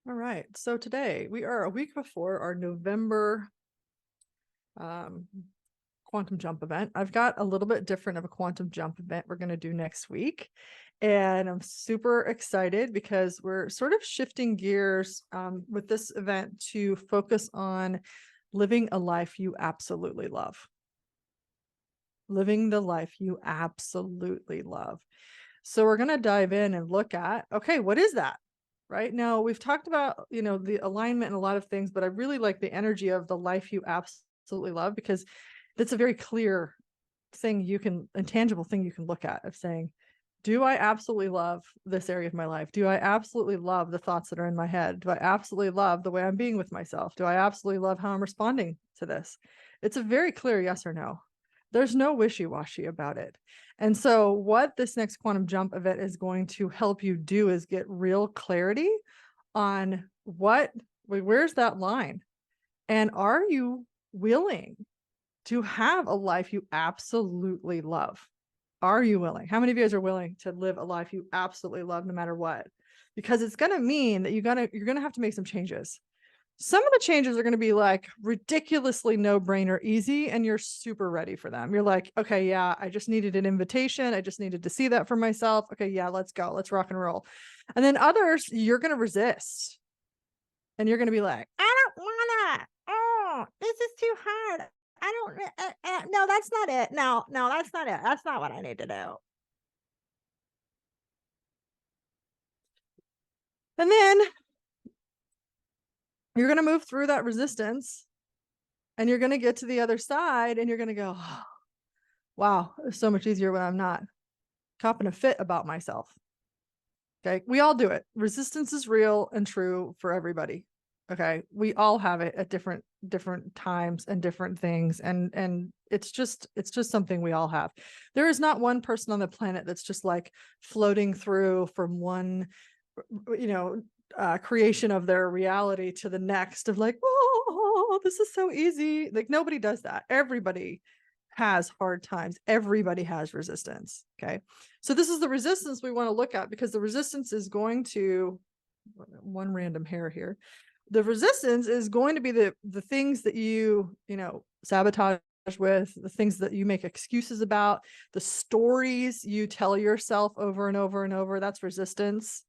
All right. So today we are a week before our November um, quantum jump event. I've got a little bit different of a quantum jump event we're going to do next week. And I'm super excited because we're sort of shifting gears with this event to focus on living a life you absolutely love. Living the life you absolutely love. So we're going to dive in and look at, okay, what is that? Right now, we've talked about, the alignment and a lot of things, but I really like the energy of the life you absolutely love because that's a very clear thing intangible thing you can look at of saying, do I absolutely love this area of my life? Do I absolutely love the thoughts that are in my head? Do I absolutely love the way I'm being with myself? Do I absolutely love how I'm responding to this? It's a very clear yes or no. There's no wishy-washy about it. And so what this next quantum jump event is going to help you do is get real clarity on where's that line? And are you willing to have a life you absolutely love? Are you willing? How many of you guys are willing to live a life you absolutely love no matter what? Because it's going to mean that you're going to have to make some changes. Some of the changes are going to be like ridiculously no brainer easy, and you're super ready for them. You're like, okay, yeah, I just needed an invitation. I just needed to see that for myself. Okay, yeah, let's go. Let's rock and roll. And then others, you're going to resist and you're going to be like, I don't want to. Oh, this is too hard. I don't, no, that's not it. No, that's not it. That's not what I need to do. And then you're going to move through that resistance and you're going to get to the other side and you're going to go, oh, wow, it's so much easier when I'm not copping a fit about myself. Okay. We all do it. Resistance is real and true for everybody. Okay. We all have it at different times and different things. And it's just something we all have. There is not one person on the planet that's just like floating through from one, creation of their reality to the next of like, oh, this is so easy. Like nobody does that. Everybody has hard times. Everybody has resistance. Okay. So this is the resistance we want to look at because the resistance is going to one random hair here. The resistance is going to be the things that you sabotage with, the things that you make excuses about, the stories you tell yourself over and over and over. That's resistance.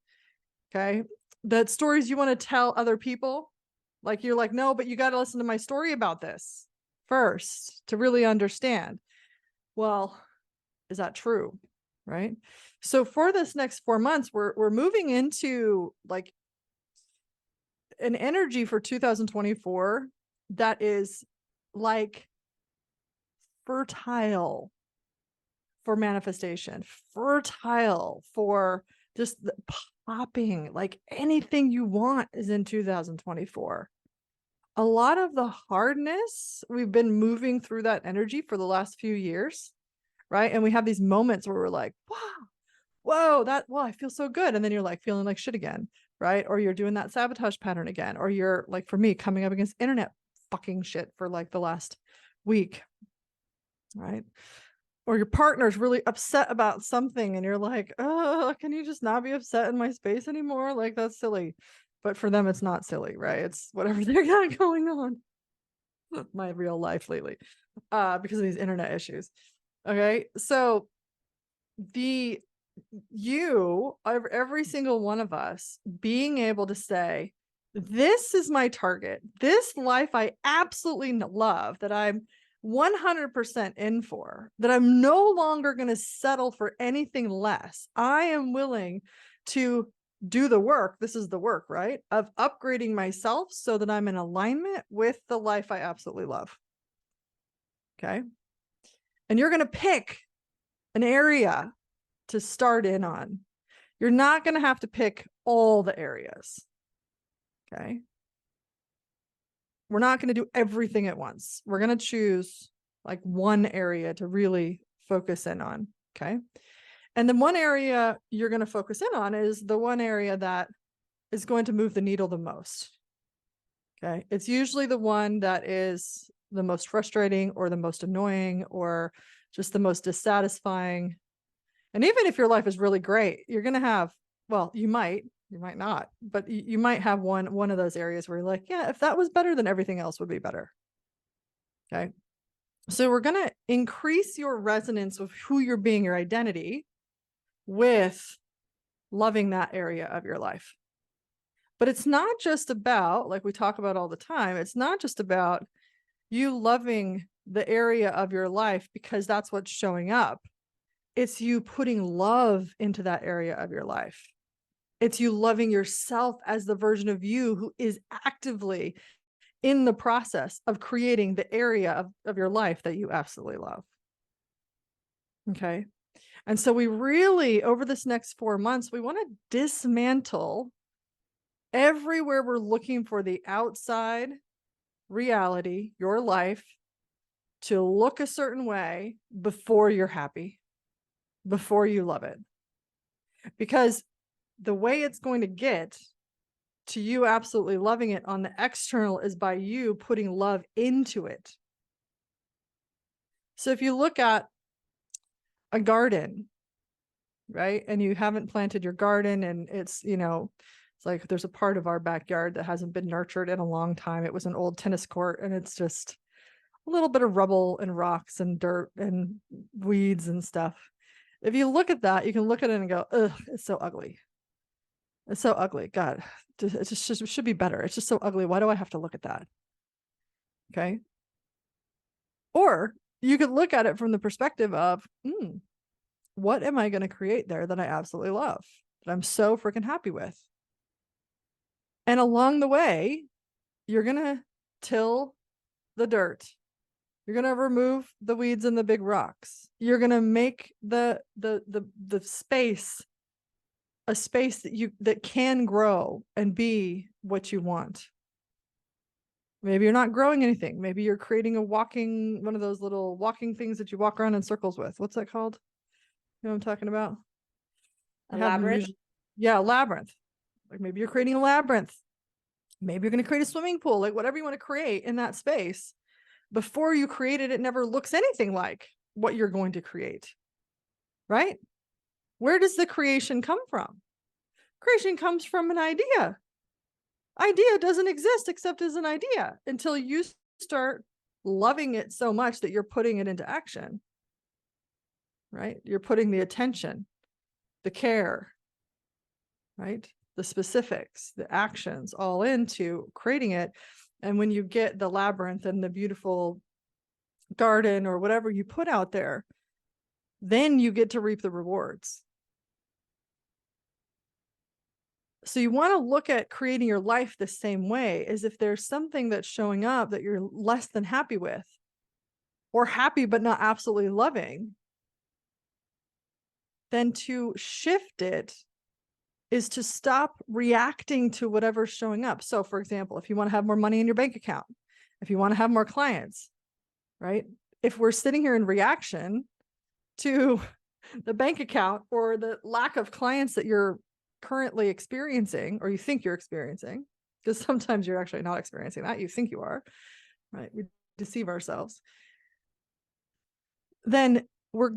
Okay. The stories you want to tell other people, like you're like, no, but you got to listen to my story about this first to really understand. Well, is that true? Right. So for this next 4 months, we're moving into like an energy for 2024 that is like fertile for manifestation, fertile for just popping, like anything you want is in 2024. A lot of the hardness, we've been moving through that energy for the last few years, right? And we have these moments where we're like, wow, I feel so good. And then you're like feeling like shit again, right? Or you're doing that sabotage pattern again. Or you're like, for me, coming up against internet fucking shit for like the last week, right? Or your partner's really upset about something and you're like, oh, can you just not be upset in my space anymore? Like that's silly. But for them, it's not silly, right? It's whatever they got going on. My real life lately, because of these internet issues. Okay. So every single one of us being able to say, this is my target, this life I absolutely love, that I'm 100% in for, that I'm no longer going to settle for anything less. I am willing to do the work. This is the work, right? Of upgrading myself so that I'm in alignment with the life I absolutely love. Okay. And you're going to pick an area to start in on. You're not going to have to pick all the areas. Okay. We're not going to do everything at once. We're going to choose like one area to really focus in on. Okay. And then one area you're going to focus in on is the one area that is going to move the needle the most. Okay. It's usually the one that is the most frustrating or the most annoying or just the most dissatisfying. And even if your life is really great, you're going to have, well, you might, You might not, but you might have one of those areas where you're like, yeah, if that was better, then everything else would be better. Okay. So we're going to increase your resonance of who you're being, your identity, with loving that area of your life. But it's not just about, like we talk about all the time, it's not just about you loving the area of your life because that's what's showing up. It's you putting love into that area of your life. It's you loving yourself as the version of you who is actively in the process of creating the area of your life that you absolutely love. Okay. And so we really, over this next 4 months, we want to dismantle everywhere we're looking for the outside reality, your life, to look a certain way before you're happy, before you love it. Because the way it's going to get to you absolutely loving it on the external is by you putting love into it. So if you look at a garden, right, and you haven't planted your garden, and it's, it's like there's a part of our backyard that hasn't been nurtured in a long time. It was an old tennis court, and it's just a little bit of rubble and rocks and dirt and weeds and stuff. If you look at that, you can look at it and go, ugh, it's so ugly. It's so ugly. God, it just should be better. It's just so ugly. Why do I have to look at that? Okay. Or you could look at it from the perspective of, what am I going to create there that I absolutely love, that I'm so freaking happy with? And along the way, you're going to till the dirt. You're going to remove the weeds and the big rocks. You're going to make the space a space that can grow and be what you want. Maybe you're not growing anything. Maybe you're creating one of those little walking things that you walk around in circles with. What's that called? You know what I'm talking about? A labyrinth? Yeah, a labyrinth. Like maybe you're creating a labyrinth. Maybe you're going to create a swimming pool, like whatever you want to create in that space. Before you create it, it never looks anything like what you're going to create. Right? Where does the creation come from? Creation comes from an idea. Idea doesn't exist except as an idea until you start loving it so much that you're putting it into action. Right? You're putting the attention, the care, right? The specifics, the actions all into creating it. And when you get the labyrinth and the beautiful garden or whatever you put out there, then you get to reap the rewards. So you want to look at creating your life the same way, as if there's something that's showing up that you're less than happy with, or happy but not absolutely loving, then to shift it is to stop reacting to whatever's showing up. So for example, if you want to have more money in your bank account, if you want to have more clients, right? If we're sitting here in reaction to the bank account or the lack of clients that you're currently experiencing, or you think you're experiencing, because sometimes you're actually not experiencing that, you think you are, right? We deceive ourselves. Then we're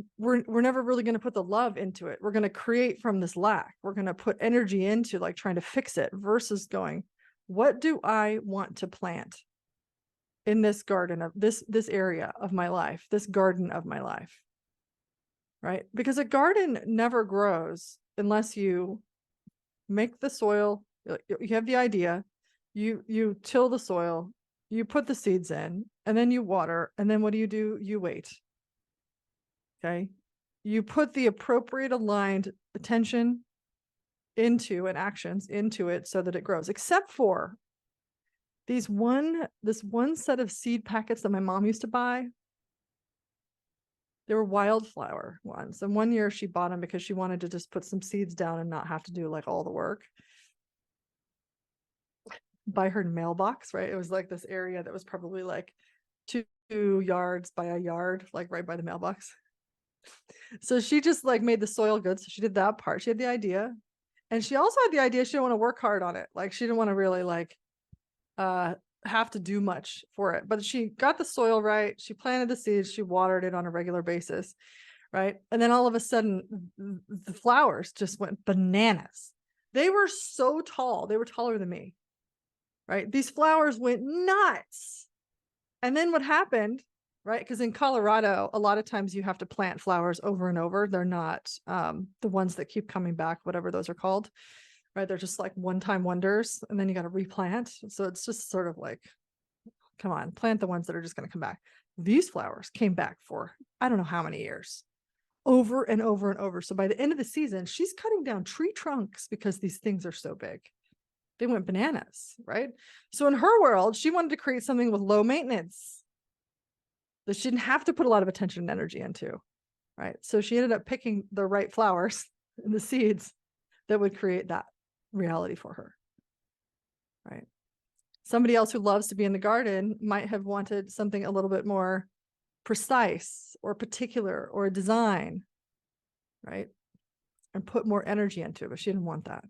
never really going to put the love into it. We're going to create from this lack. We're going to put energy into like trying to fix it versus going, what do I want to plant in this garden of this area of my life, this garden of my life, right? Because a garden never grows unless you make the soil, you have the idea, you till the soil, you put the seeds in, and then you water, and then what do? You wait. Okay. You put the appropriate aligned attention into and actions into it so that it grows, except for this one set of seed packets that my mom used to buy. They were wildflower ones. And one year she bought them because she wanted to just put some seeds down and not have to do like all the work by her mailbox, right? It was like this area that was probably like 2 yards by a yard, like right by the mailbox. So she just like made the soil good. So she did that part. She had the idea. And she also had the idea she didn't want to work hard on it. Like she didn't want to really like have to do much for it. But she got the soil right. She planted the seeds. She watered it on a regular basis. Right. And then all of a sudden the flowers just went bananas. They were so tall. They were taller than me, right? These flowers went nuts. And then what happened, right? Because in Colorado, a lot of times you have to plant flowers over and over. They're not the ones that keep coming back, whatever those are called, right? They're just like one-time wonders, and then you got to replant. So it's just sort of like, come on, plant the ones that are just going to come back. These flowers came back for I don't know how many years, over and over and over. So by the end of the season, she's cutting down tree trunks because these things are so big. They went bananas, right? So in her world, she wanted to create something with low maintenance that she didn't have to put a lot of attention and energy into, right? So she ended up picking the right flowers and the seeds that would create that reality for her, right? Somebody else who loves to be in the garden might have wanted something a little bit more precise or particular or a design, right? And put more energy into it, but she didn't want that.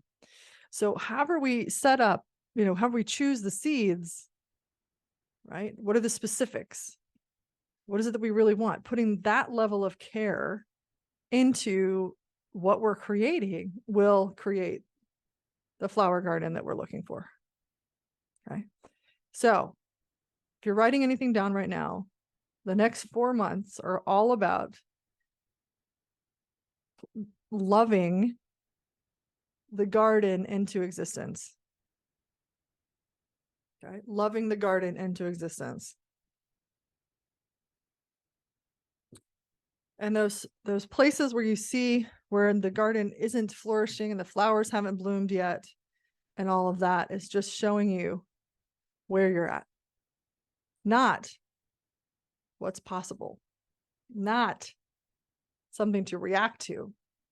So however we set up, however we choose the seeds, right? What are the specifics? What is it that we really want? Putting that level of care into what we're creating will create the flower garden that we're looking for. Okay. So if you're writing anything down right now, the next 4 months are all about loving the garden into existence. Okay. Loving the garden into existence. And those places where you see where the garden isn't flourishing and the flowers haven't bloomed yet and all of that is just showing you where you're at, not what's possible, not something to react to,